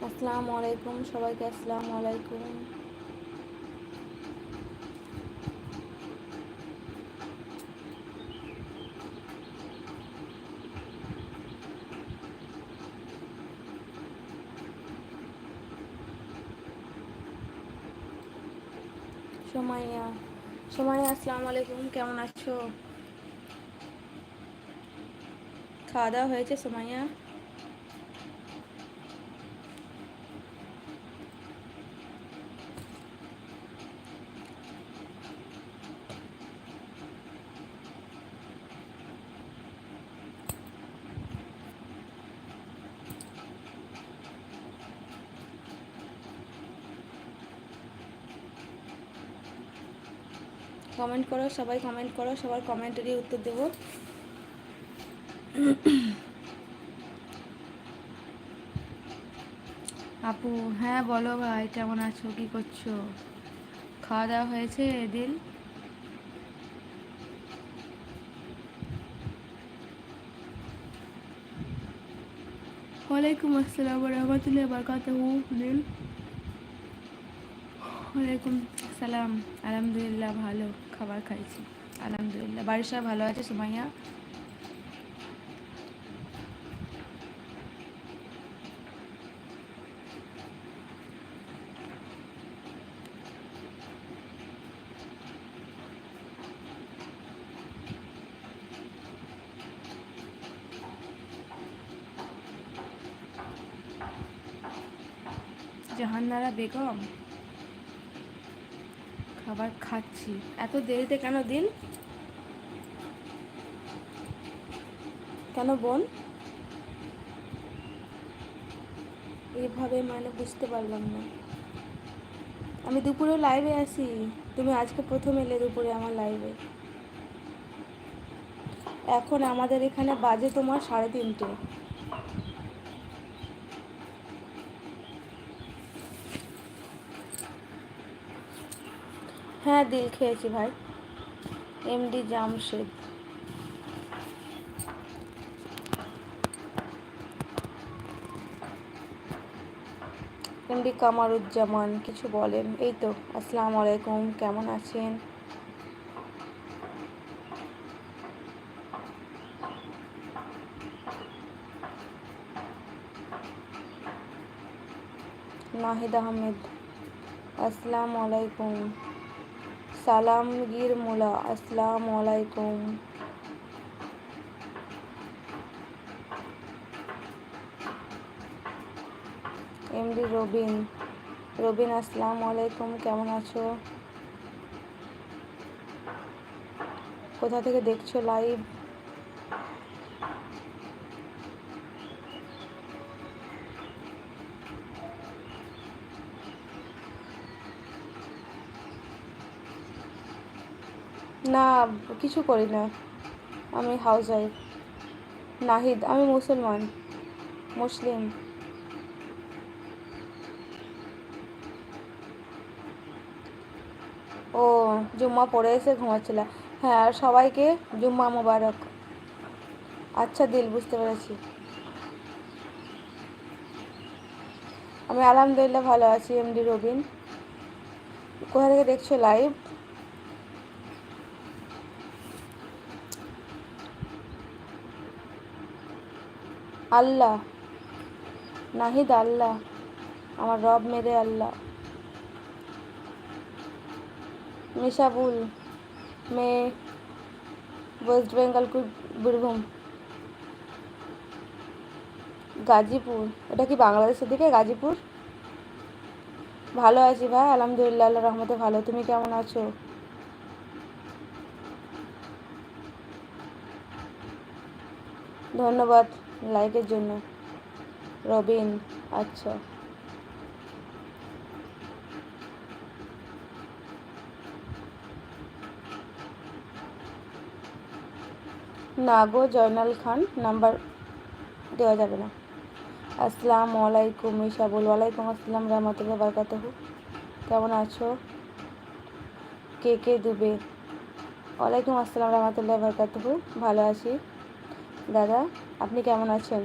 আসসালামু আলাইকুম সবাইকে, আসসালামু আলাইকুম। সোমাইয়া, সোমাইয়া আসসালামু আলাইকুম, কেমন আছো? খাওয়া দাওয়া হয়েছে সোমাইয়া? কমেন্ট করো, সবাই কমেন্ট করো, সবার কমেন্টেরই উত্তর দেবো। আপু, হ্যাঁ বলো ভাই, কেমন আছো, কি করছো? খাওয়া দাওয়া হয়েছে দিল? ওয়ালাইকুম আসসালাম রহমতুল্লাহ বারকাতুহু। দিল, ওয়ালাইকুম সালাম। আলহামদুলিল্লাহ ভালো, খাবার খাইছি আলহামদুলিল্লাহ। বাড়ির সবাই ভালো আছে সুমাইয়া? জাহানারা বেগম, খাবার খাচ্ছি। এত দেরিতে কেন দিল? কেন বোন? এইভাবে মানে বুঝতে পারলাম না। আমি দুপুরে লাইভে আসি, তুমি আজকে প্রথম এলে দুপুরে আমার লাইভে। এখন আমাদের এখানে বাজে তোমার 3:30। হ্যাঁ দিল খেয়েছি ভাই। এমডি জামশেদ। এমডি কামারুজ্জামান কিছু বলেন? এই তো, আসসালামু আলাইকুম, কেমন আছেন? নাহিদ আহমেদ, আসসালামু আলাইকুম। সালামগীর মোলা, আসসালামু আলাইকুম। এমডি রবিন, রবিন আসসালামু আলাইকুম, কেমন আছো? কোথা থেকে দেখছো লাইভ? না, কিছু করি না, আমি হাউস ওয়াইফ। নাহিদ, আমি মুসলমান, মুসলিম। ও, জুম্মা পড়ে এসে ঘুমাচ্ছিল। হ্যাঁ, আর সবাইকে জুম্মা মোবারক। আচ্ছা দিল, বুঝতে পেরেছি। আমি আলহামদুলিল্লাহ ভালো আছি। এমডি রবিন, কোথা থেকে দেখছো লাইভ? আল্লাহ, নাহিদ আল্লাহ, আমার রব মেরে আল্লাহ। মিশাবুল, मैं ওয়েস্ট বেঙ্গল বীরভূম, গাজীপুর। এটা কি বাংলাদেশের দিকে গাজীপুর? ভালো আছি ভাই, আলহামদুলিল্লাহ, আল্লাহ রহমতে ভালো। তুমি কেমন আছো? ধন্যবাদ লাইকের জন্য রবিন। আচ্ছা, না গো জয়নাল খান, নাম্বার দেওয়া যাবে না। আসসালামু আলাইকুম মিশাবুল, ওয়ালাইকুম আসসালাম রহমতুল্লাহ বারকাতুহু, কেমন আছো? কে কে দুবে, ওয়ালাইকুম আসসালাম রহমতুল্লাহ বারকাতুহু, ভালো আছি। দাদা, আপনি কেমন আছেন?